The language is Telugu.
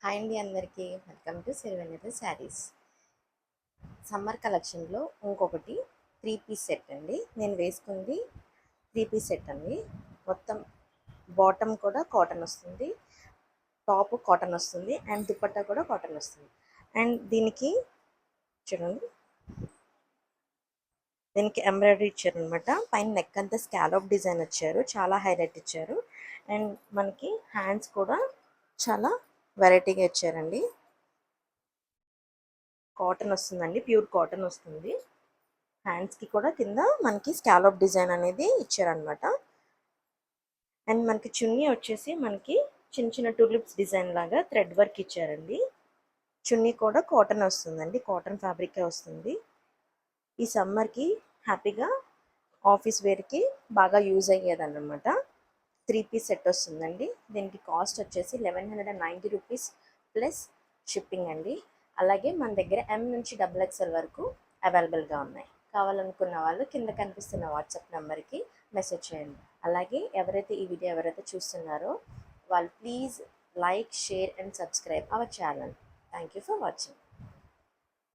హాయ్ అండి అందరికీ welcome to Sirivennela saris. Summer కలెక్షన్లో ఇంకొకటి 3 పీస్ సెట్ అండి. నేను వేసుకుంది 3 పీస్ సెట్ అండి. మొత్తం బాటమ్ కూడా కాటన్ వస్తుంది, టాప్ కాటన్ వస్తుంది అండ్ దుపట్టా కూడా కాటన్ వస్తుంది. అండ్ దీనికి చూడండి, దీనికి ఎంబ్రాయిడరీ ఇచ్చారు అనమాట. పైన నెక్ అంతా స్కాలప్ డిజైన్ వచ్చారు, చాలా హైలైట్ ఇచ్చారు. అండ్ మనకి హ్యాండ్స్ కూడా చాలా వెరైటీగా ఇచ్చారండి. కాటన్ వస్తుందండి, ప్యూర్ కాటన్ వస్తుంది. హ్యాండ్స్కి కూడా కింద మనకి స్కాలప్ డిజైన్ అనేది ఇచ్చారనమాట. అండ్ మనకి చున్నీ వచ్చేసి మనకి చిన్న చిన్న టూలిప్స్ డిజైన్ లాగా థ్రెడ్ వర్క్ ఇచ్చారండి. చున్నీ కూడా కాటన్ వస్తుందండి, కాటన్ ఫ్యాబ్రికే వస్తుంది. ఈ సమ్మర్కి హ్యాపీగా ఆఫీస్ వేర్కి బాగా యూజ్ అయ్యేదన్నమాట. 3 పీస్ సెట్ వస్తుందండి. దీనికి కాస్ట్ వచ్చేసి 1190 రూపీస్ ప్లస్ షిప్పింగ్ అండి. అలాగే మన దగ్గర M నుంచి XXL వరకు అవైలబుల్గా ఉన్నాయి. కావాలనుకున్న వాళ్ళు కింద కనిపిస్తున్న వాట్సాప్ నెంబర్కి మెసేజ్ చేయండి. అలాగే ఈ వీడియో ఎవరైతే చూస్తున్నారో వాళ్ళు please like, share and subscribe our channel. Thank you for watching.